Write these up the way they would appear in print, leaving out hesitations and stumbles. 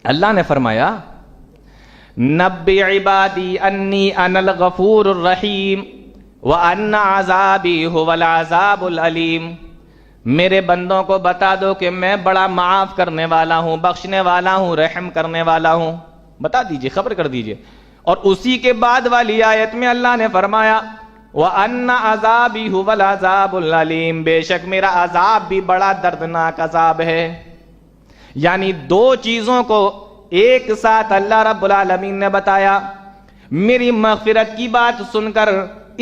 اللہ نے فرمایا نبی عبادی انی انا الغفور الرحیم وان عذابی هو العذاب العلیم، میرے بندوں کو بتا دو کہ میں بڑا معاف کرنے والا ہوں، بخشنے والا ہوں، رحم کرنے والا ہوں، بتا دیجئے، خبر کر دیجئے۔ اور اسی کے بعد والی آیت میں اللہ نے فرمایا وَأَنَّ عَذَابِي هُوَ الْعَذَابُ الْعَلِيمُ، بے شک میرا عذاب بھی بڑا دردناک عذاب ہے۔ یعنی دو چیزوں کو ایک ساتھ اللہ رب العالمین نے بتایا۔ میری مغفرت کی بات سن کر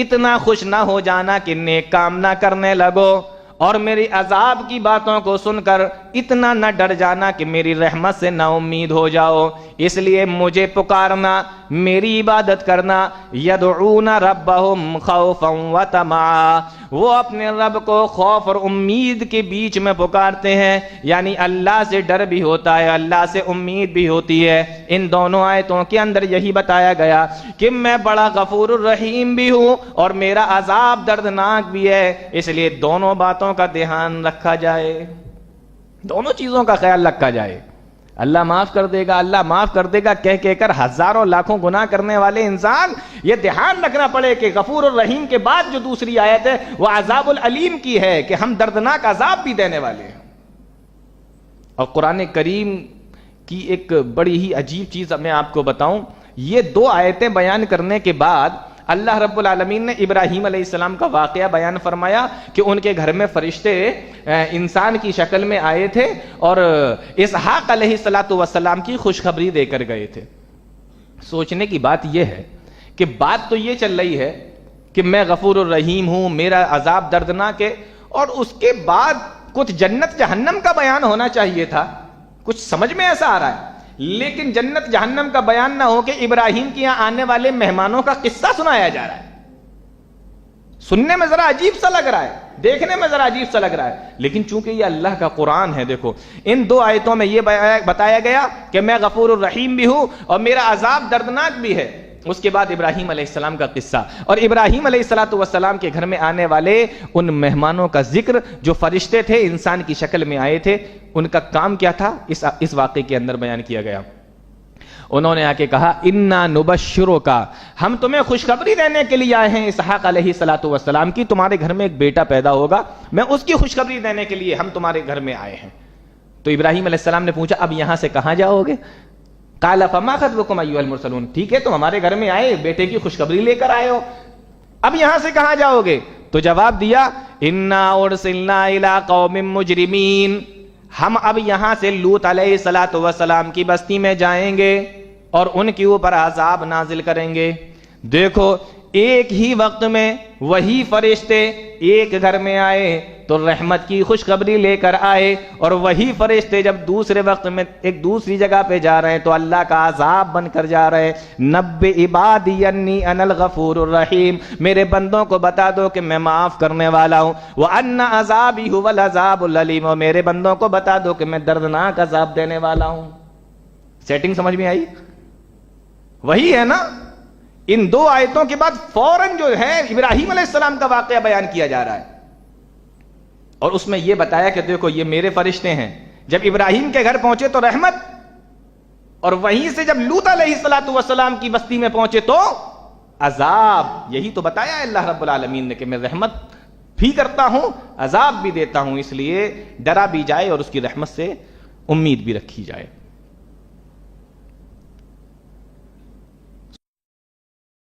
اتنا خوش نہ ہو جانا کہ نیک کام نہ کرنے لگو، اور میری عذاب کی باتوں کو سن کر اتنا نہ ڈر جانا کہ میری رحمت سے نا امید ہو جاؤ۔ اس لیے مجھے پکارنا، میری عبادت کرنا، یدعون ربہم خوفا وطمعا، وہ اپنے رب کو خوف اور امید کے بیچ میں پکارتے ہیں، یعنی اللہ سے ڈر بھی ہوتا ہے، اللہ سے امید بھی ہوتی ہے۔ ان دونوں آیتوں کے اندر یہی بتایا گیا کہ میں بڑا غفور الرحیم بھی ہوں اور میرا عذاب دردناک بھی ہے، اس لیے دونوں باتوں کا دھیان رکھا جائے، دونوں چیزوں کا خیال رکھا جائے۔ اللہ معاف کر دے گا، اللہ معاف کر دے گا کہہ کہہ کر ہزاروں لاکھوں گناہ کرنے والے انسان یہ دھیان رکھنا پڑے کہ غفور الرحیم کے بعد جو دوسری آیت ہے وہ عذاب العلیم کی ہے کہ ہم دردناک عذاب بھی دینے والے ہیں۔ اور قرآن کریم کی ایک بڑی ہی عجیب چیز میں آپ کو بتاؤں، یہ دو آیتیں بیان کرنے کے بعد اللہ رب العالمین نے ابراہیم علیہ السلام کا واقعہ بیان فرمایا کہ ان کے گھر میں فرشتے انسان کی شکل میں آئے تھے اور اسحاق علیہ السلام کی خوشخبری دے کر گئے تھے۔ سوچنے کی بات یہ ہے کہ بات تو یہ چل رہی ہے کہ میں غفور الرحیم ہوں، میرا عذاب دردناک ہے، اور اس کے بعد کچھ جنت جہنم کا بیان ہونا چاہیے تھا۔ کچھ سمجھ میں ایسا آ رہا ہے، لیکن جنت جہنم کا بیان نہ ہو کہ ابراہیم کے یہاں آنے والے مہمانوں کا قصہ سنایا جا رہا ہے۔ سننے میں ذرا عجیب سا لگ رہا ہے، دیکھنے میں ذرا عجیب سا لگ رہا ہے، لیکن چونکہ یہ اللہ کا قرآن ہے، دیکھو ان دو آیتوں میں یہ بتایا گیا کہ میں غفور الرحیم بھی ہوں اور میرا عذاب دردناک بھی ہے۔ اس کے بعد ابراہیم علیہ السلام کا قصہ، اور ابراہیم علیہ السلام کے گھر میں آنے والے ان مہمانوں کا ذکر جو فرشتے تھے، انسان کی شکل میں آئے تھے، ان کا کام کیا تھا اس واقعے کے اندر بیان کیا گیا۔ انہوں نے آ کے کہا انا نبشرک، ہم تمہیں خوشخبری دینے کے لیے آئے ہیں اسحاق علیہ السلام کی، تمہارے گھر میں ایک بیٹا پیدا ہوگا، میں اس کی خوشخبری دینے کے لیے ہم تمہارے گھر میں آئے ہیں۔ تو ابراہیم علیہ السلام نے پوچھا اب یہاں سے کہاں جاؤ گے؟ قال فما خطبکم ایھا المرسلون، ٹھیک ہے تم ہمارے گھر میں آئے، بیٹے کی خوشخبری لے کر آئے ہو، اب یہاں سے کہاں جاؤ گے؟ تو جواب دیا انا ارسلنا الی قوم مجرمین، ہم اب یہاں سے لوط علیہ السلام کی بستی میں جائیں گے اور ان کے اوپر عذاب نازل کریں گے۔ دیکھو ایک ہی وقت میں وہی فرشتے ایک گھر میں آئے تو رحمت کی خوشخبری لے کر آئے، اور وہی فرشتے جب دوسرے وقت میں ایک دوسری جگہ پہ جا رہے ہیں تو اللہ کا عذاب بن کر جا رہے ہیں۔ نبئ عبادی انی انا الغفور الرحیم، میرے بندوں کو بتا دو کہ میں معاف کرنے والا ہوں، وان عذابی هو العذاب العلیم، اور میرے بندوں کو بتا دو کہ میں دردناک عذاب دینے والا ہوں۔ سیٹنگ سمجھ میں آئی؟ وہی ہے نا، ان دو آیتوں کے بعد فوراً جو ہے ابراہیم علیہ السلام کا واقعہ بیان کیا جا رہا ہے، اور اس میں یہ بتایا کہ دیکھو یہ میرے فرشتے ہیں۔ جب ابراہیم کے گھر پہنچے تو رحمت، اور وہیں سے جب لوط علیہ السلام کی بستی میں پہنچے تو عذاب۔ یہی تو بتایا ہے اللہ رب العالمین نے کہ میں رحمت بھی کرتا ہوں، عذاب بھی دیتا ہوں، اس لیے ڈرا بھی جائے اور اس کی رحمت سے امید بھی رکھی جائے۔